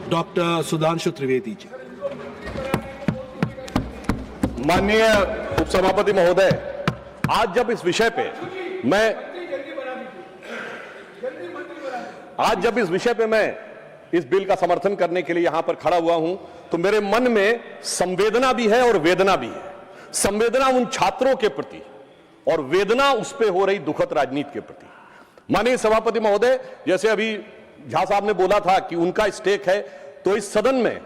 Doctor Sudhanshu Trivedi ji. माननीय उपसभापति महोदय, आज जब इस विषय पे मैं इस बिल का समर्थन करने के लिए यहां पर खड़ा हुआ हूं, तो मेरे मन में संवेदना भी है और वेदना भी है। संवेदना उन छात्रों के प्रति और वेदना उस पे हो रही दुखद राजनीति के प्रति। माननीय सभापति महोदय, जैसे अभी झा साहब ने बोला था कि उनका स्टेक है, तो इस सदन में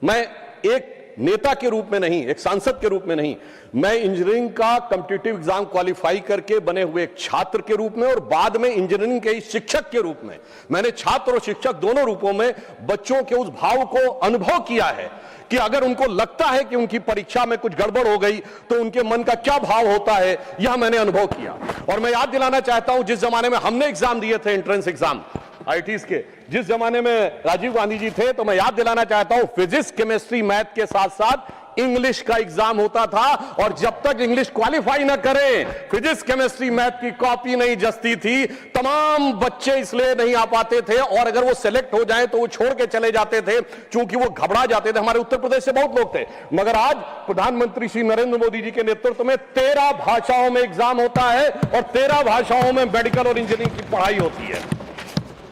मैं एक नेता के रूप में नहीं, एक सांसद के रूप में नहीं, मैं इंजीनियरिंग का कॉम्पिटिटिव एग्जाम क्वालिफाई करके बने हुए एक छात्र के रूप में और बाद में इंजीनियरिंग के शिक्षक के रूप में, मैंने छात्र और शिक्षक दोनों रूपों में बच्चों के उस भाव को अनुभव किया है कि अगर उनको लगता है कि उनकी परीक्षा में कुछ गड़बड़ हो गई तो उनके मन का क्या भाव होता है, यह मैंने अनुभव किया। और मैं याद दिलाना चाहता हूं, जिस जमाने में हमने एग्जाम दिए थे, एंट्रेंस एग्जाम आईटीज के, जिस जमाने में राजीव गांधी जी थे, तो मैं याद दिलाना चाहता हूं, फिजिक्स, केमिस्ट्री, मैथ के साथ साथ इंग्लिश का एग्जाम होता था। और जब तक इंग्लिश क्वालिफाई ना करें, फिजिक्स, केमिस्ट्री, मैथ की कॉपी नहीं जचती थी। तमाम बच्चे इसलिए नहीं आ पाते थे, और अगर वो सिलेक्ट हो जाए तो वो छोड़ के चले जाते थे, क्योंकि वो घबरा जाते थे। हमारे उत्तर प्रदेश से बहुत लोग थे, मगर आज प्रधानमंत्री श्री नरेंद्र मोदी जी के नेतृत्व में 13 भाषाओं में एग्जाम होता है और 13 भाषाओं में मेडिकल और इंजीनियरिंग की पढ़ाई होती है।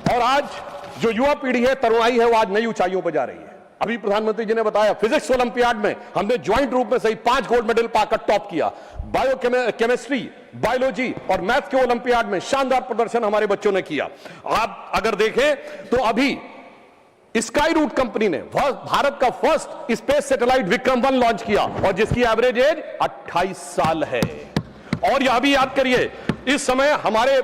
और आज जो युवा पीढ़ी है, तरुणाई है, वो आज नई ऊंचाइयों पर जा रही है। अभी प्रधानमंत्री जी ने बताया, फिजिक्स ओलंपियाड में हमने ज्वाइंट रूप में सही 5 गोल्ड मेडल पाकर टॉप किया। केमिस्ट्री, बायोलॉजी और मैथ के ओलंपियाड में शानदार प्रदर्शन हमारे बच्चों ने किया। आप अगर देखें तो अभी स्काई रूट कंपनी ने भारत का first space satellite Vikram 1 launch किया, और जिसकी एवरेज एज 28 साल है। और यह भी याद करिए, इस समय हमारे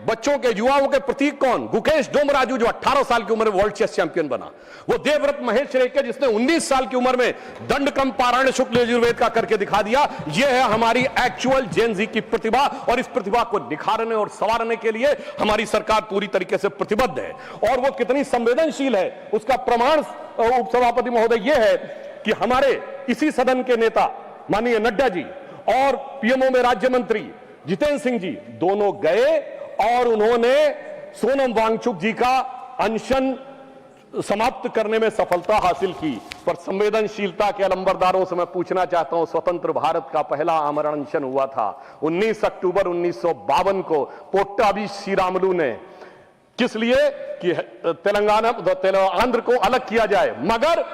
बच्चों के, युवाओं के प्रतीक कौन? गुकेश डोमराजू, जो 18 साल की उम्र में वर्ल्ड चेस चैंपियन बना। वो देवव्रत महेश रेखे, जिसने 19 साल की उम्र में दंडकम पारायण शुक्ल यजुर्वेद का करके दिखा दिया। यह है हमारी एक्चुअल जेन जी की प्रतिभा, और इस प्रतिभा को निखारने और संवारने के लिए हमारी सरकार पूरी तरीके से प्रतिबद्ध है। और वो कितनी संवेदनशील है, उसका प्रमाण उपसभापति महोदय यह है कि हमारे इसी सदन के नेता माननीय नड्डा जी और पीएमओ में राज्य मंत्री जितेंद्र सिंह जी दोनों गए और उन्होंने सोनम वांगचुक जी का अनशन समाप्त करने में सफलता हासिल की। पर संवेदनशीलता के अलंबरदारों से मैं पूछना चाहता हूं, स्वतंत्र भारत का पहला आमरण अनशन हुआ था 19 अक्टूबर 1952 को पोट्टाभी श्रीरामुलु ने। किस लिए? कि आंध्र को अलग किया जाए। मगर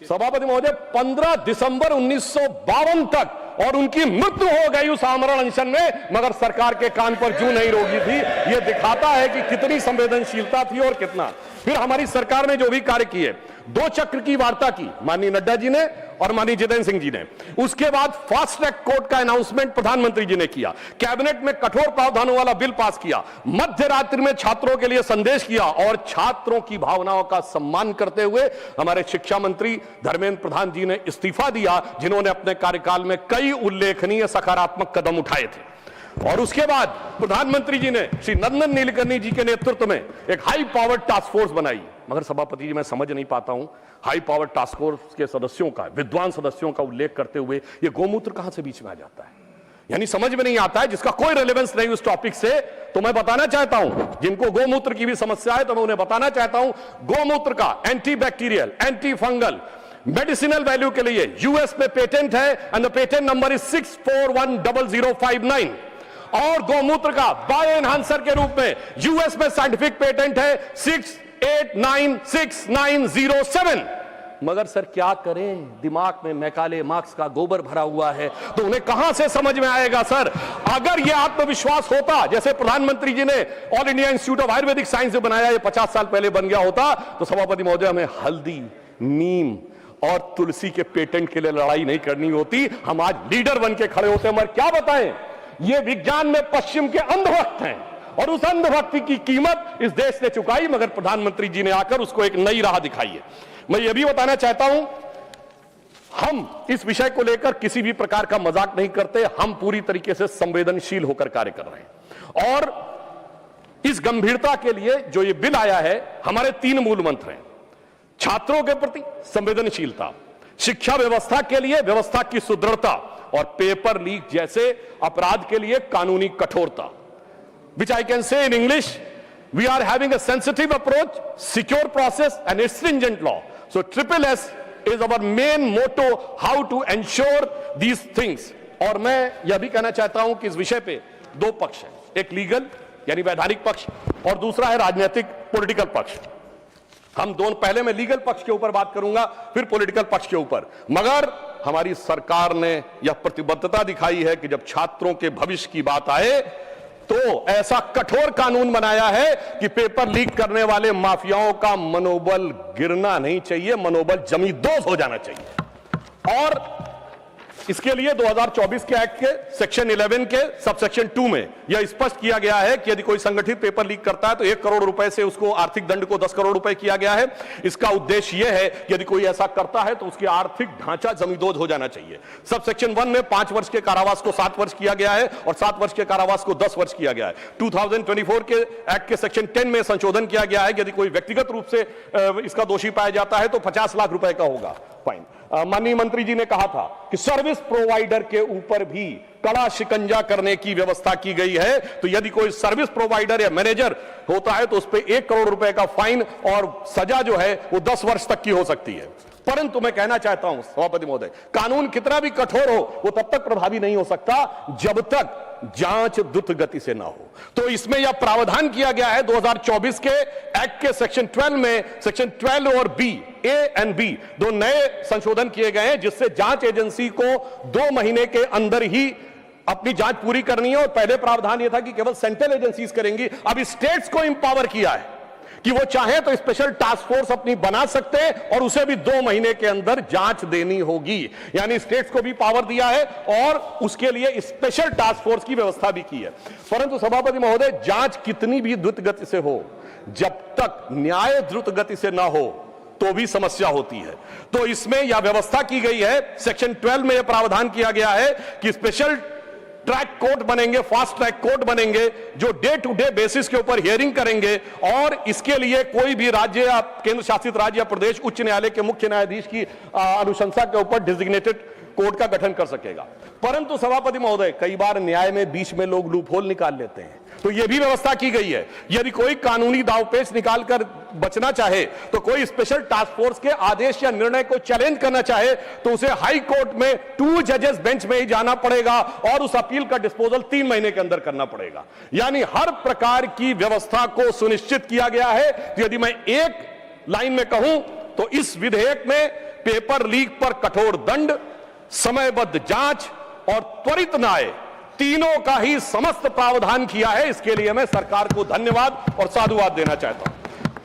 सभापति महोदय, 15 दिसंबर 1952 तक और उनकी मृत्यु हो गई उस आमरण अनशन में, मगर सरकार के कान पर जूं नहीं रोगी थी। यह दिखाता है कि कितनी संवेदनशीलता थी और कितना। फिर हमारी सरकार ने जो भी कार्य किए, 2 चक्र की वार्ता की माननीय नड्डा जी ने और माननीय जितेंद्र सिंह जी ने। उसके बाद फास्ट ट्रैक कोर्ट का अनाउंसमेंट प्रधानमंत्री जी ने किया, कैबिनेट में कठोर प्रावधानों वाला बिल पास किया, मध्य रात्रि में छात्रों के लिए संदेश किया, और छात्रों की भावनाओं का सम्मान करते हुए हमारे शिक्षा मंत्री धर्मेंद्र प्रधान जी ने इस्तीफा दिया, जिन्होंने अपने कार्यकाल में कई उल्लेखनीय सकारात्मक कदम उठाए थे। और उसके बाद प्रधानमंत्री जी ने श्री नंदन नीलकर्णी जी के नेतृत्व में एक हाई पावर टास्क फोर्स बनाई। मगर सभापति जी, मैं समझ नहीं पाता हूं, हाई पावर टास्क फोर्स के सदस्यों का, विद्वान सदस्यों का उल्लेख करते हुए ये गोमूत्र कहां से बीच में आ जाता है? यानी समझ में नहीं आता है, जिसका कोई रेलेवेंस नहीं उस टॉपिक से। तो मैं बताना चाहता हूं, जिनको गोमूत्र की भी समस्या है, तो मैं उन्हें बताना चाहता हूं, गोमूत्र का anti bacterial, anti fungal, medicinal value के लिए यूएस में पेटेंट है, and the patent number is 64100059। और गोमूत्र का बायो एनहांसर के रूप में यूएस में साइंटिफिक पेटेंट है 68969007। मगर सर क्या करें, दिमाग में मैकाले मार्क्स का गोबर भरा हुआ है, तो उन्हें कहां से समझ में आएगा? सर, अगर यह आत्मविश्वास होता, जैसे प्रधानमंत्री जी ने all India institute of Ayurvedic science जो बनाया, ये 50 साल पहले बन गया होता, तो सभापति महोदय हमें हल्दी, नीम और तुलसी के पेटेंट के लिए लड़ाई नहीं करनी होती। हम आज लीडर बन के खड़े होते हैं। मगर क्या बताएं, ये विज्ञान में पश्चिम के अंधभक्त हैं, और उस अंधभक्ति की कीमत इस देश ने चुकाई, मगर प्रधानमंत्री जी ने आकर उसको एक नई राह दिखाई है। मैं ये भी बताना चाहता हूं, हम इस विषय को लेकर किसी भी प्रकार का मजाक नहीं करते। हम पूरी तरीके से संवेदनशील होकर कार्य कर रहे हैं, और इस गंभीरता के लिए जो ये बिल आया है, हमारे 3 मूल मंत्र हैं। छात्रों के प्रति संवेदनशीलता, शिक्षा व्यवस्था के लिए व्यवस्था की सुदृढ़ता, और पेपर लीक जैसे अपराध के लिए कानूनी कठोरता। विच I can say in English, We are having a sensitive approach, secure process and a stringent law. So SSS is our main motto, how to ensure these things. और मैं यह भी कहना चाहता हूं कि इस विषय पे दो पक्ष हैं, एक लीगल यानी वैधानिक पक्ष और दूसरा है राजनीतिक पॉलिटिकल पक्ष। हम दोनों, पहले मैं लीगल पक्ष के ऊपर बात करूंगा, फिर पॉलिटिकल पक्ष के ऊपर। मगर हमारी सरकार ने यह प्रतिबद्धता दिखाई है कि जब छात्रों के भविष्य की बात आए तो ऐसा कठोर कानून बनाया है कि पेपर लीक करने वाले माफियाओं का मनोबल गिरना नहीं चाहिए, मनोबल जमींदोज हो जाना चाहिए। और इसके लिए 2024 के एक्ट के सेक्शन 11 के सबसेक्शन 2 में यह स्पष्ट किया गया है कि यदि कोई संगठित पेपर लीक करता है तो 1 करोड़ रुपए से उसको आर्थिक दंड को 10 करोड़ रुपए किया गया है। इसका उद्देश्य यह है कि यदि कोई ऐसा करता है तो उसकी आर्थिक ढांचा जमींदोज हो जाना चाहिए। सबसेक्शन 1 में 5 वर्ष के कारावास को 7 वर्ष किया गया है और 7 वर्ष के कारावास को 10 वर्ष किया गया है। 2024 के एक्ट के सेक्शन 10 में संशोधन किया गया है कि यदि कोई व्यक्तिगत रूप से इसका दोषी पाया जाता है तो 50 लाख रुपए का होगा फाइन। माननीय मंत्री जी ने कहा था कि सर्विस प्रोवाइडर के ऊपर भी कड़ा शिकंजा करने की व्यवस्था की गई है, तो यदि कोई सर्विस प्रोवाइडर या मैनेजर होता है तो उस पर 1 करोड़ रुपए का फाइन और सजा जो है वो 10 वर्ष तक की हो सकती है। परंतु मैं कहना चाहता हूं सभापति महोदय, कानून कितना भी कठोर हो वो तब तक प्रभावी नहीं हो सकता जब तक जांच द्रुत गति से ना हो। तो इसमें यह प्रावधान किया गया है 2024 के एक्ट के सेक्शन 12 में, सेक्शन 12 और बी, ए एंड बी दो नए संशोधन किए गए हैं जिससे जांच एजेंसी को 2 महीने के अंदर ही अपनी जांच पूरी करनी है। और पहले प्रावधान यह था कि केवल सेंट्रल एजेंसीज करेंगी, अब स्टेट्स को इंपावर किया है कि वो चाहे तो स्पेशल टास्क फोर्स अपनी बना सकते हैं और उसे भी 2 महीने के अंदर जांच देनी होगी। यानी स्टेट्स को भी पावर दिया है और उसके लिए स्पेशल टास्क फोर्स की व्यवस्था भी की है। परंतु सभापति महोदय, जांच कितनी भी द्रुत गति से हो, जब तक न्याय द्रुत गति से ना हो तो भी समस्या होती है। तो इसमें यह व्यवस्था की गई है, सेक्शन 12 में यह प्रावधान किया गया है कि स्पेशल ट्रैक कोर्ट बनेंगे, फास्ट ट्रैक कोर्ट बनेंगे जो डे टू डे बेसिस के ऊपर हियरिंग करेंगे और इसके लिए कोई भी राज्य या केंद्र शासित राज्य या प्रदेश उच्च न्यायालय के मुख्य न्यायाधीश की अनुशंसा के ऊपर डेजिग्नेटेड कोर्ट का गठन कर सकेगा। परंतु सभापति महोदय, कई बार न्याय में बीच में लोग लूपहोल निकाल लेते हैं, तो यह भी व्यवस्था की गई है यदि कोई कानूनी दावपेच निकालकर बचना चाहे तो कोई स्पेशल टास्क फोर्स के आदेश या निर्णय को चैलेंज करना चाहे तो उसे हाई कोर्ट में 2 जजेस बेंच में ही जाना पड़ेगा और उस अपील का डिस्पोजल 3 महीने के अंदर करना पड़ेगा। यानी हर प्रकार की व्यवस्था को सुनिश्चित किया गया है। तो यदि मैं एक लाइन में कहूं तो इस विधेयक में पेपर लीक पर कठोर दंड, समयबद्ध जांच और त्वरित न्याय, तीनों का ही समस्त प्रावधान किया है। इसके लिए मैं सरकार को धन्यवाद और साधुवाद देना चाहता हूं।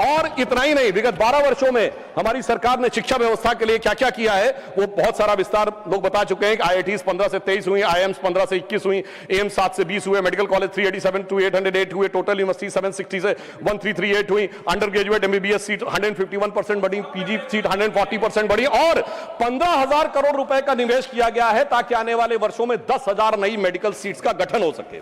और इतना ही नहीं, विगत 12 वर्षों में हमारी सरकार ने शिक्षा व्यवस्था के लिए क्या क्या किया है वो बहुत सारा विस्तार लोग बता चुके हैं। IITs 15 से 23 हुई, IIMs 15 से 21 हुई, एम्स 7 से 20 हुए, मेडिकल कॉलेज 387 to 808 हुए, टोटल यूनिवर्सिटी 760 से 1338 हुई, अंडर ग्रेजुएट MBBS सीट 151% बढ़ी, PG सीट 140% बढ़ी और 15,000 करोड़ रुपए का निवेश किया गया है ताकि आने वाले वर्षों में 10,000 नई मेडिकल सीट्स का गठन हो सके।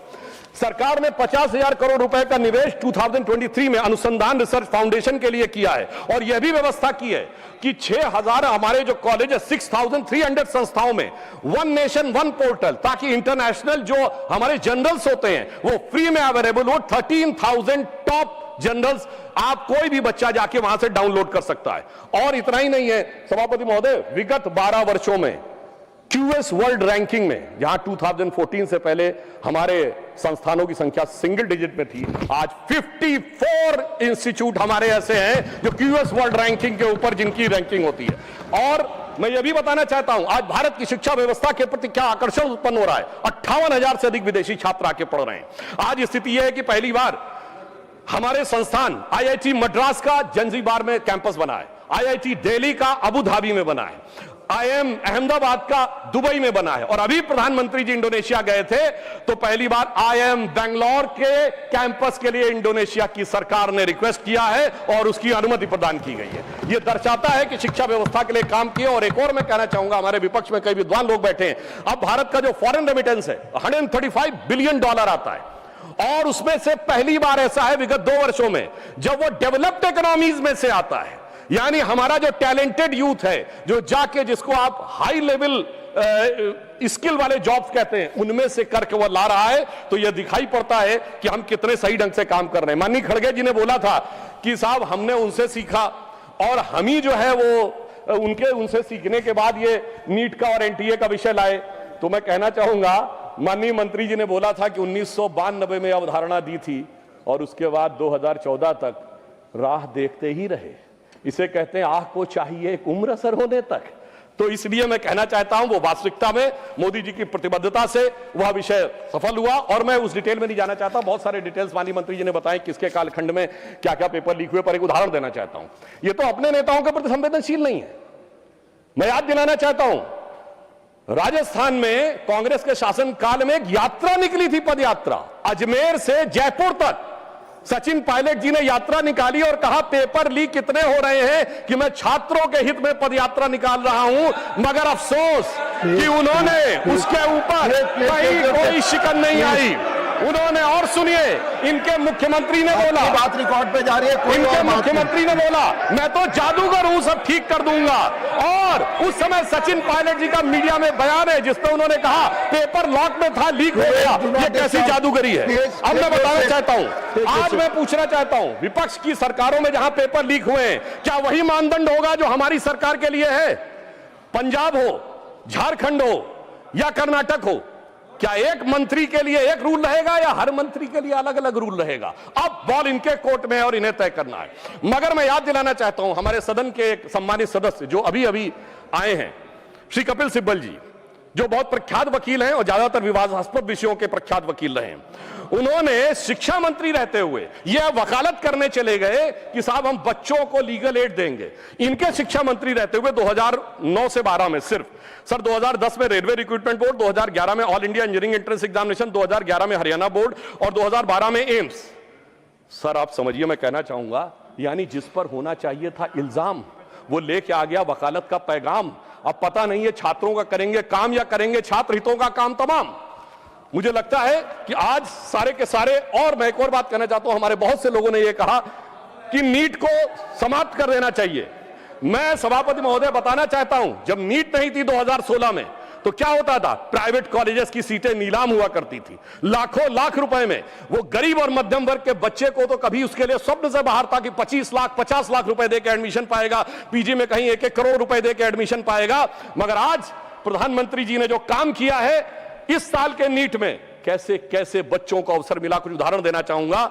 सरकार ने 50,000 करोड़ रुपए का निवेश 2023 में अनुसंधान रिसर्च फाउंडेशन के लिए किया है और यह भी व्यवस्था की है कि 6,000 हमारे जो कॉलेज है 6,300 संस्थाओं में 1 नेशन 1 पोर्टल, ताकि इंटरनेशनल जो हमारे जर्नल्स होते हैं वो फ्री में अवेलेबल हो। 13,000 टॉप जर्नल्स आप कोई भी बच्चा जाके वहां से डाउनलोड कर सकता है। और इतना ही नहीं है सभापति महोदय, विगत 12 वर्षों में QS वर्ल्ड रैंकिंग में, जहां 2014 से पहले हमारे संस्थानों की संख्या सिंगल डिजिट में थी, आज 54 इंस्टीट्यूट हमारे ऐसे हैं जो QS वर्ल्ड रैंकिंग के ऊपर जिनकी रैंकिंग होती है। और मैं यह भी बताना चाहता हूं आज भारत की शिक्षा व्यवस्था के प्रति क्या आकर्षण उत्पन्न हो रहा है। 58,000 से अधिक विदेशी छात्र आके पढ़ रहे हैं। आज स्थिति यह है कि पहली बार हमारे संस्थान IIT मद्रास का जंजीबार में कैंपस बना है, IIT दिल्ली का अबू धाबी में बना है, IIM अहमदाबाद का दुबई में बना है। और अभी प्रधानमंत्री जी इंडोनेशिया गए थे तो पहली बार IIM बेंगलोर के कैंपस के लिए इंडोनेशिया की सरकार ने रिक्वेस्ट किया है और उसकी अनुमति प्रदान की गई है। यह दर्शाता है कि शिक्षा व्यवस्था के लिए काम किए। और एक और मैं कहना चाहूंगा, हमारे विपक्ष में कई विद्वान लोग बैठे हैं, अब भारत का जो फॉरेन रेमिटेंस है $135 बिलियन आता है और उसमें से पहली बार ऐसा है विगत 2 वर्षों में जब वो डेवलप्ड इकोनॉमीज में से आता है। यानी हमारा जो टैलेंटेड यूथ है जो जाके जिसको आप हाई लेवल स्किल वाले जॉब्स कहते हैं, उनमें से करके वो ला रहा है, तो यह दिखाई पड़ता है कि हम कितने सही ढंग से काम कर रहे हैं। माननीय खड़गे जी ने बोला था कि साहब हमने उनसे सीखा और हम ही जो है वो उनसे सीखने के बाद ये नीट का और एनटीए का विषय लाए। तो मैं कहना चाहूंगा, माननीय मंत्री जी ने बोला था कि 1992 में अवधारणा दी थी और उसके बाद 2014 तक राह देखते ही रहे। इसे कहते हैं आह को चाहिए एक उम्र असर होने तक। तो इसलिए मैं कहना चाहता हूं, वो वास्तविकता में मोदी जी की प्रतिबद्धता से वह विषय सफल हुआ। और मैं उस डिटेल में नहीं जाना चाहता, बहुत सारे डिटेल्स माननीय मंत्री जी ने बताए किसके कालखंड में क्या क्या पेपर लीक हुए, पर एक उदाहरण देना चाहता हूं। ये तो अपने नेताओं के प्रति संवेदनशील नहीं है। मैं याद दिलाना चाहता हूं, राजस्थान में कांग्रेस के शासनकाल में एक यात्रा निकली थी, पदयात्रा, अजमेर से जयपुर तक। सचिन पायलट जी ने यात्रा निकाली और कहा पेपर लीक कितने हो रहे हैं कि मैं छात्रों के हित में पदयात्रा निकाल रहा हूं। मगर अफसोस कि उन्होंने उसके ऊपर कहीं कोई शिकन नहीं आई। उन्होंने, और सुनिए, इनके मुख्यमंत्री ने बोला, बात रिकॉर्ड पे जा रही है, इनके मुख्यमंत्री ने बोला मैं तो जादूगर हूं, सब ठीक कर दूंगा। और उस समय सचिन पायलट जी का मीडिया में बयान है जिसमें उन्होंने कहा पेपर लॉक में था, लीक हो गया। ये कैसी जादूगरी है? अब मैं बताना चाहता हूं, आज मैं पूछना चाहता हूं, विपक्ष की सरकारों में जहां पेपर लीक हुए हैं, क्या वही मानदंड होगा जो हमारी सरकार के लिए है? पंजाब हो, झारखंड हो या कर्नाटक हो, क्या एक मंत्री के लिए एक रूल रहेगा या हर मंत्री के लिए अलग अलग रूल रहेगा? अब बॉल इनके कोर्ट में है और इन्हें तय करना है। मगर मैं याद दिलाना चाहता हूं, हमारे सदन के एक सम्मानित सदस्य जो अभी अभी आए हैं, श्री कपिल सिब्बल जी, जो बहुत प्रख्यात वकील हैं और ज्यादातर विवादास्पद विषयों के प्रख्यात वकील रहे हैं, उन्होंने शिक्षा मंत्री रहते हुए यह वकालत करने चले गए कि साहब हम बच्चों को लीगल एड देंगे। इनके शिक्षा मंत्री रहते हुए 2009 से 12 में सिर्फ, सर 2010 में रेलवे रिक्रूटमेंट बोर्ड, 2011 में all India engineering entrance examination, 2011 में हरियाणा बोर्ड और 2012 में एम्स। सर आप समझिए, मैं कहना चाहूंगा, यानी जिस पर होना चाहिए था इल्जाम, वो लेके आ गया वकालत का पैगाम। अब पता नहीं है छात्रों का करेंगे काम या करेंगे छात्र हितों का काम तमाम। मुझे लगता है कि आज सारे के सारे, और मैं एक और बात कहना चाहता हूं, हमारे बहुत से लोगों ने यह कहा कि नीट को समाप्त कर देना चाहिए। मैं सभापति महोदय बताना चाहता हूं, जब नीट नहीं थी 2016 में, तो क्या होता था? प्राइवेट कॉलेजेस की सीटें नीलाम हुआ करती थी, लाखों लाख रुपए में। वो गरीब और मध्यम वर्ग के बच्चे को तो कभी उसके लिए स्वप्न से बाहर था कि 25 लाख 50 लाख रुपए देकर एडमिशन पाएगा, पीजी में कहीं 1-1 करोड़ रुपए देकर एडमिशन पाएगा। मगर आज प्रधानमंत्री जी ने जो काम किया है इस साल के नीट में, कैसे कैसे बच्चों को अवसर मिला। कुछ उदाहरण देना चाहूंगा।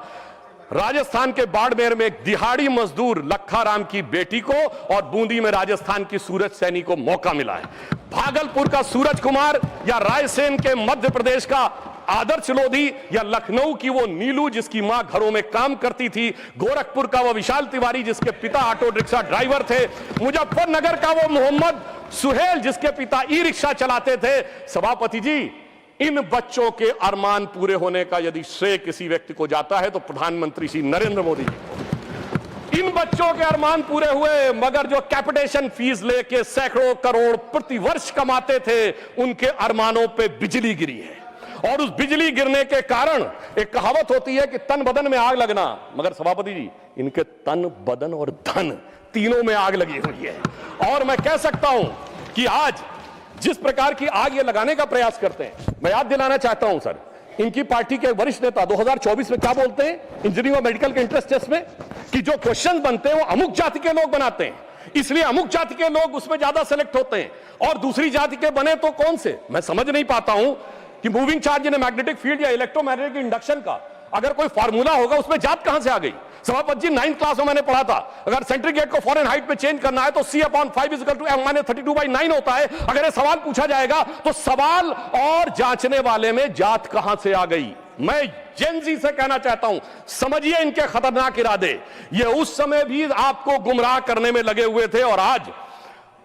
राजस्थान के बाड़मेर में एक दिहाड़ी मजदूर लखा की बेटी को और बूंदी में राजस्थान की सूरज सैनी को मौका मिला है। भागलपुर का सूरज कुमार या रायसेन के मध्य प्रदेश का आदर्श लोधी या लखनऊ की वो नीलू जिसकी मां घरों में काम करती थी, गोरखपुर का वो विशाल तिवारी जिसके पिता ऑटो रिक्शा ड्राइवर थे, मुजफ्फरनगर का वो मोहम्मद सुहेल जिसके पिता ई रिक्शा चलाते थे। सभापति जी, इन बच्चों के अरमान पूरे होने का यदि श्रेय किसी व्यक्ति को जाता है तो प्रधानमंत्री श्री नरेंद्र मोदी जी को। इन बच्चों के अरमान पूरे हुए, मगर जो कैपिटेशन फीस लेके सैकड़ों करोड़ प्रति वर्ष कमाते थे, उनके अरमानों पे बिजली गिरी है। और उस बिजली गिरने के कारण एक कहावत होती है कि तन बदन में आग लगना, मगर सभापति जी इनके तन बदन और धन तीनों में आग लगी हुई है। और मैं कह सकता हूं कि आज जिस प्रकार की आग ये लगाने का प्रयास करते हैं, मैं याद दिलाना चाहता हूं सर, इनकी पार्टी के वरिष्ठ नेता 2024 में क्या बोलते हैं इंजीनियरिंग और मेडिकल के इंट्रेंस टेस्ट में, कि जो क्वेश्चन बनते हैं वो अमुक जाति के लोग बनाते हैं, इसलिए अमुक जाति के लोग उसमें ज्यादा सेलेक्ट होते हैं, और दूसरी जाति के बने तो कौन से। मैं समझ नहीं पाता हूं कि moving charge in magnetic field या इलेक्ट्रोमैग्नेटिक इंडक्शन का अगर कोई फार्मूला होगा उसमें जात कहां से आ गई। सभापति जी 9th क्लास में मैंने पढ़ा था, अगर सेंट्रीग्रेड को फॉरेन हाइट में चेंज करना है तो C/5 = M-32/9 होता है। अगर ये सवाल पूछा जाएगा तो सवाल और जांचने वाले में जात कहां से आ गई। मैं जेनजी से कहना चाहता हूं, समझिए इनके खतरनाक इरादे। ये उस समय भी आपको गुमराह करने में लगे हुए थे, और आज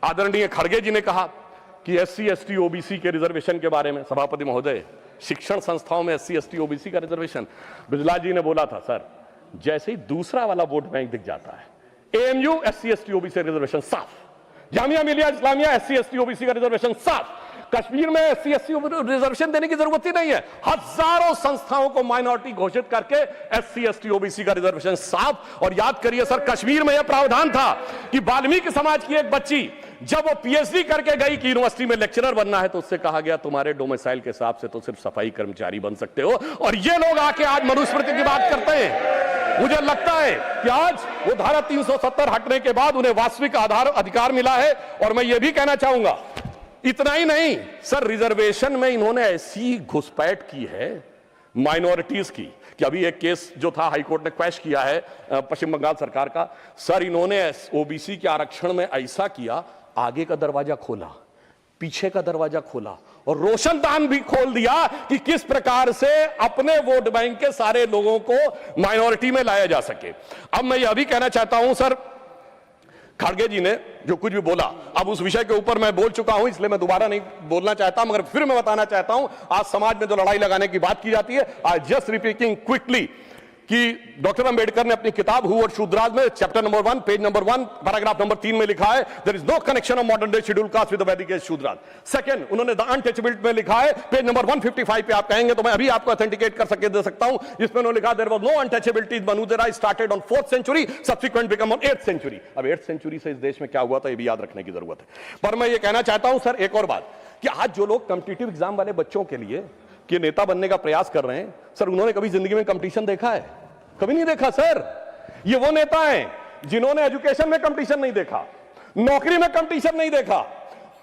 आदरणीय खड़गे जी ने कहा कि SC ST OBC के रिजर्वेशन के बारे में। सभापति महोदय, शिक्षण संस्थाओं में SC ST OBC का रिजर्वेशन, बिजला जी ने बोला था सर, जैसे ही दूसरा वाला वोट बैंक दिख जाता है, AMU SC ST OBC reservation साफ, Jamia Millia Islamia SC ST OBC का रिजर्वेशन साफ, कश्मीर में एससी एसटी रिजर्वेशन देने की जरूरत ही नहीं है। हजारों संस्थाओं को माइनॉरिटी घोषित करके एससी एसटी ओबीसी का रिजर्वेशन साफ। और याद करिए सर, कश्मीर में यह प्रावधान था कि वाल्मीकि समाज की एक बच्ची जब वो पीएचडी करके गई कि यूनिवर्सिटी में लेक्चरर बनना है, तो उससे कहा गया तुम्हारे डोमिसाइल के हिसाब से तो सिर्फ सफाई कर्मचारी बन सकते हो। और ये लोग आके आज मनुस्मृति की बात करते हैं। मुझे लगता है कि आज वो धारा 370 हटने के बाद उन्हें वास्तविक अधिकार मिला है। और मैं ये भी कहना चाहूंगा, इतना ही नहीं सर, रिजर्वेशन में इन्होंने ऐसी घुसपैठ की है माइनॉरिटीज की कि अभी एक केस जो था हाईकोर्ट ने क्वैश किया है पश्चिम बंगाल सरकार का। सर, इन्होंने ओबीसी के आरक्षण में ऐसा किया, आगे का दरवाजा खोला, पीछे का दरवाजा खोला और रोशनदान भी खोल दिया कि किस प्रकार से अपने वोट बैंक के सारे लोगों को माइनॉरिटी में लाया जा सके। अब मैं यह भी कहना चाहता हूं सर, खड़गे जी ने जो कुछ भी बोला, अब उस विषय के ऊपर मैं बोल चुका हूं, इसलिए मैं दोबारा नहीं बोलना चाहता, मगर फिर मैं बताना चाहता हूं, आज समाज में जो लड़ाई लगाने की बात की जाती है, आई जस्ट रिपीटिंग क्विकली कि डॉक्टर अंबेडकर ने अपनी किताब हु और शूद्राज में chapter number 1 page number 1 paragraph number 3 में लिखा है, there is no connection of modern day schedule caste with the Vedic age Shudras. Second, उन्होंने द अनटचेबिलिटी में लिखा है, पेज नंबर 155 पे आप कहेंगे तो मैं अभी आपको ऑथेंटिकेट कर दे सकता हूं, जिसमें उन्होंने लिखा देयर वाज नो अनटचेबिलिटी, मनुदेरा started on 4th century, subsequent become on 8th century. अब 8th सेंचुरी से इस देश में क्या हुआ था, ये भी याद रखने की जरूरत है। पर मैं ये कहना चाहता हूं सर, एक और बात, कि आज जो लोग कॉम्पिटिटिव एग्जाम वाले बच्चों के लिए कि नेता बनने का प्रयास कर रहे हैं, सर उन्होंने कभी जिंदगी में कंपटीशन देखा है? कभी नहीं देखा सर। ये वो नेता हैं जिन्होंने एजुकेशन में कंपटीशन नहीं देखा, नौकरी में कंपटीशन नहीं देखा,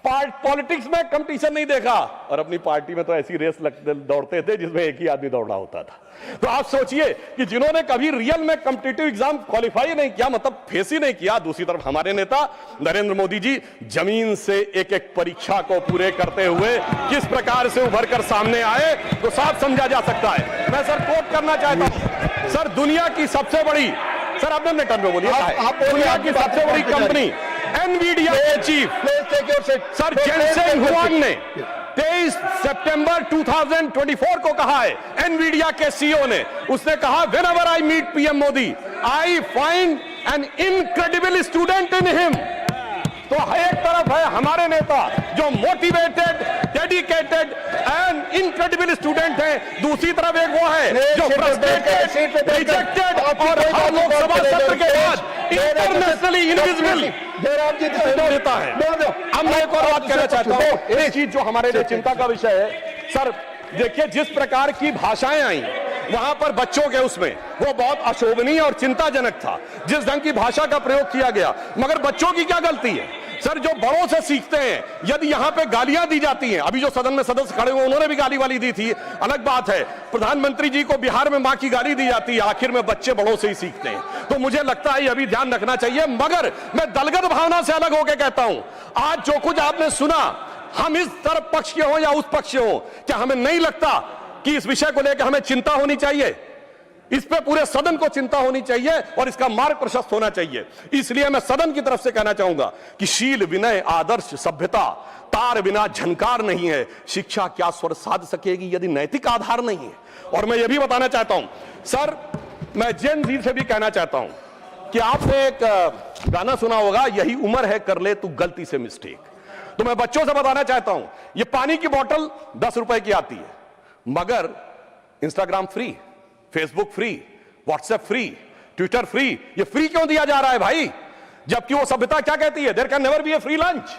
पॉलिटिक्स में कंपटीशन नहीं देखा, और अपनी पार्टी में तो ऐसी रेस दौड़ते थे जिसमें एक ही आदमी दौड़ा होता था। तो आप सोचिए कि जिन्होंने कभी रियल में कॉम्पिटिटिव एग्जाम क्वालिफाई नहीं किया, मतलब फेस ही नहीं किया। दूसरी तरफ हमारे नेता नरेंद्र मोदी जी जमीन से एक एक परीक्षा को पूरे करते हुए किस प्रकार से उभर कर सामने आए, तो साफ समझा जा सकता है। मैं सर कोट करना चाहता हूं सर, दुनिया की सबसे बड़ी, सर आपने अपने टर्म में बोलिए, दुनिया की सबसे बड़ी कंपनी एनवीडिया के चीफ सर जेनसेन हुआंग ने 23 सितंबर 2024 को कहा है, एनवीडिया के सीईओ ने, उसने कहा whenever I meet PM Modi I find an incredible student in him. तो एक तरफ है हमारे नेता जो motivated, dedicated and incredible student है, दूसरी तरफ एक वो है जो फ्रस्ट्रेटेड, रिजेक्टेड और हर लोकसभा सत्र के बाद इंटरनेशनली इनविजिबल नेता है। अब मैं एक और बात कहना चाहता हूं, एक चीज जो हमारे लिए चिंता का विषय है सर, देखिए जिस प्रकार की भाषाएं आई वहां पर बच्चों के उसमें वो बहुत अशोभनीय और चिंताजनक था, जिस ढंग की भाषा का प्रयोग किया गया। मगर बच्चों की क्या गलती है सर, जो बड़ों से सीखते हैं। यदि यहां पे गालियां दी जाती हैं, अभी जो सदन में सदस्य खड़े हुए उन्होंने भी गाली वाली दी थी, अलग बात है। प्रधानमंत्री जी को बिहार में मां की गाली दी जाती है, आखिर में बच्चे बड़ों से ही सीखते हैं। तो मुझे लगता है ये भी ध्यान रखना चाहिए। मगर मैं दलगत भावना से अलग होकर कहता हूं, आज जो कुछ आपने सुना, हम इस तरफ पक्ष के हो या उस पक्ष के हो, क्या हमें नहीं लगता कि इस विषय को लेकर हमें चिंता होनी चाहिए? इस पे पूरे सदन को चिंता होनी चाहिए और इसका मार्ग प्रशस्त होना चाहिए। इसलिए मैं सदन की तरफ से कहना चाहूंगा कि शील, विनय, आदर्श, सभ्यता तार बिना झनकार नहीं है। शिक्षा क्या स्वर साध सकेगी यदि नैतिक आधार नहीं है? और मैं यह भी बताना चाहता हूं सर, मैं जेन जी से भी कहना चाहता हूं कि आपने एक गाना सुना होगा, यही उम्र है कर ले तू गलती से मिस्टेक। तो मैं बच्चों से बताना चाहता हूं, ये पानी की बोतल 10 रुपए की आती है, मगर Instagram free, Facebook free, WhatsApp free, Twitter free, ये फ्री क्यों दिया जा रहा है भाई? जबकि वो सभ्यता क्या कहती है, there can never be a free lunch,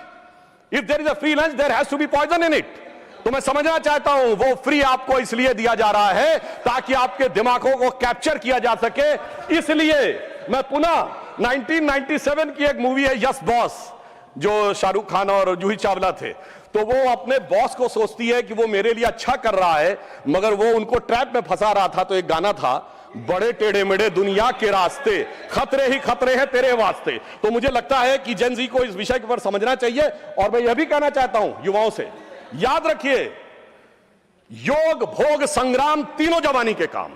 if there is a free lunch there has to be poison in it. तो मैं समझना चाहता हूं वो फ्री आपको इसलिए दिया जा रहा है ताकि आपके दिमागों को कैप्चर किया जा सके। इसलिए मैं पुनः 1997 की एक मूवी है यस बॉस, जो शाहरुख खान और जूही चावला थे, तो वो अपने बॉस को सोचती है कि वो मेरे लिए अच्छा कर रहा है, मगर वो उनको ट्रैप में फंसा रहा था। तो एक गाना था, बड़े टेढ़े मेढ़े दुनिया के रास्ते, खतरे ही खतरे हैं तेरे वास्ते। तो मुझे लगता है कि जेन जी को इस विषय के ऊपर समझना चाहिए। और मैं यह भी कहना चाहता हूं युवाओं से, याद रखिए योग, भोग, संग्राम तीनों जवानी के काम।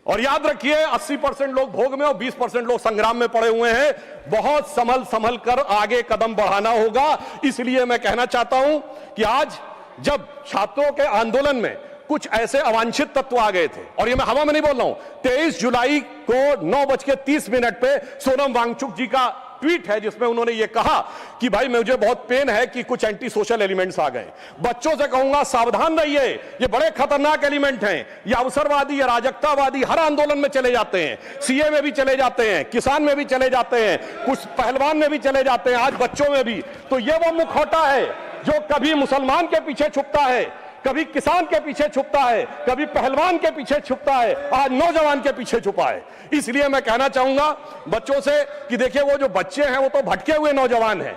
और याद रखिए 80% लोग भोग में और 20% लोग संग्राम में पड़े हुए हैं। बहुत संभल कर आगे कदम बढ़ाना होगा। इसलिए मैं कहना चाहता हूं कि आज जब छात्रों के आंदोलन में कुछ ऐसे अवांछित तत्व आ गए थे, और ये मैं हवा में नहीं बोल रहा हूं, 23 जुलाई को 9:30 पे सोनम वांगचुक जी का ट्वीट है जिसमें उन्होंने ये कहा कि भाई मुझे बहुत पेन है कि कुछ एंटी सोशल एलिमेंट्स आ गए। बच्चों से कहूंगा सावधान रहिए, ये बड़े खतरनाक एलिमेंट हैं, ये अवसरवादी, ये राजकतावादी हर आंदोलन में चले जाते हैं, सीए में भी चले जाते हैं, किसान में भी चले जाते हैं, कुछ पहलवान में भी चले जाते हैं, आज बच्चों में भी। तो ये वो मुखौटा है जो कभी मुसलमान के पीछे छुपता है, कभी किसान के पीछे छुपता है, कभी पहलवान के पीछे छुपता है, आज नौजवान के पीछे छुपा है। इसलिए मैं कहना चाहूंगा बच्चों से कि देखिए वो जो बच्चे हैं वो तो भटके हुए नौजवान हैं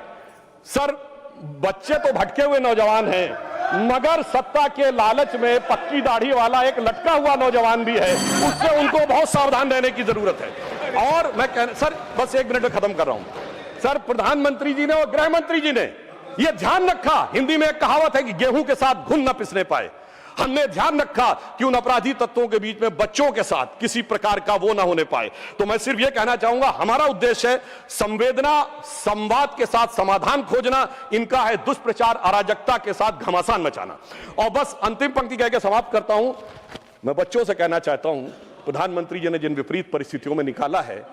सर, बच्चे तो भटके हुए नौजवान हैं, मगर सत्ता के लालच में पक्की दाढ़ी वाला एक लटका हुआ नौजवान भी है, उससे उनको बहुत सावधान रहने की जरूरत है। और मैं सर बस 1 मिनट में खत्म कर रहा हूं। सर प्रधानमंत्री जी ने और गृह मंत्री जी ने यह ध्यान रखा, हिंदी में एक कहावत है कि गेहूं के साथ घुन न पिसने पाए, हमने ध्यान रखा कि उन अपराधी तत्वों के बीच में बच्चों के साथ किसी प्रकार का वो ना होने पाए। तो मैं सिर्फ ये कहना चाहूंगा हमारा उद्देश्य है संवेदना, संवाद के साथ समाधान खोजना, इनका है दुष्प्रचार, अराजकता के साथ घमासान मचाना। और बस अंतिम पंक्ति कह के समाप्त करता हूं। मैं बच्चों से कहना चाहता हूं, प्रधानमंत्री जी ने जिन विपरीत परिस्थितियों में निकाला है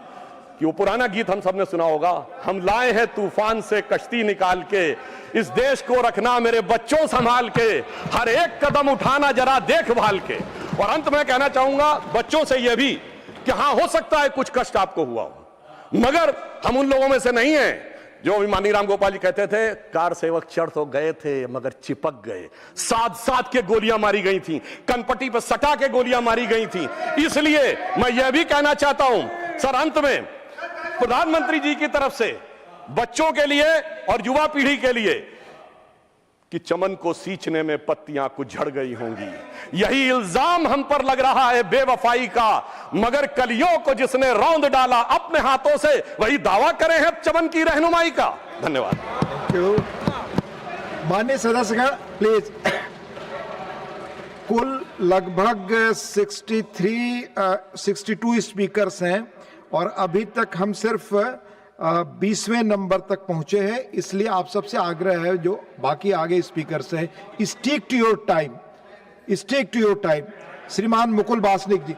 कि वो पुराना गीत हम सबने सुना होगा, हम लाए हैं तूफान से कश्ती निकाल के, इस देश को रखना मेरे बच्चों संभाल के, हर एक कदम उठाना जरा देखभाल के। और अंत में कहना चाहूंगा बच्चों से यह भी कि हां हो सकता है कुछ कष्ट आपको हुआ हो, मगर हम उन लोगों में से नहीं हैं जो अभिमानी राम गोपाल जी कहते थे, कार सेवक चढ़ तो गए थे मगर चिपक गए, साथ साथ के गोलियां मारी गई थी, कनपट्टी पर सटा के गोलियां मारी गई थी। इसलिए मैं यह भी कहना चाहता हूं सर अंत में प्रधानमंत्री जी की तरफ से बच्चों के लिए और युवा पीढ़ी के लिए कि चमन को सींचने में पत्तियां कुछ झड़ गई होंगी, यही इल्जाम हम पर लग रहा है बेवफाई का, मगर कलियों को जिसने रौंद डाला अपने हाथों से वही दावा करे हैं चमन की रहनुमाई का। धन्यवाद। Thank you. माननीय सदस्यगण प्लीज। कुल लगभग 62 स्पीकर्स हैं और अभी तक हम सिर्फ 20वें नंबर तक पहुंचे हैं, इसलिए आप सबसे आग्रह है जो बाकी आगे स्पीकर्स हैं, stick to your time, stick to your time. श्रीमान मुकुल वासनिक जी।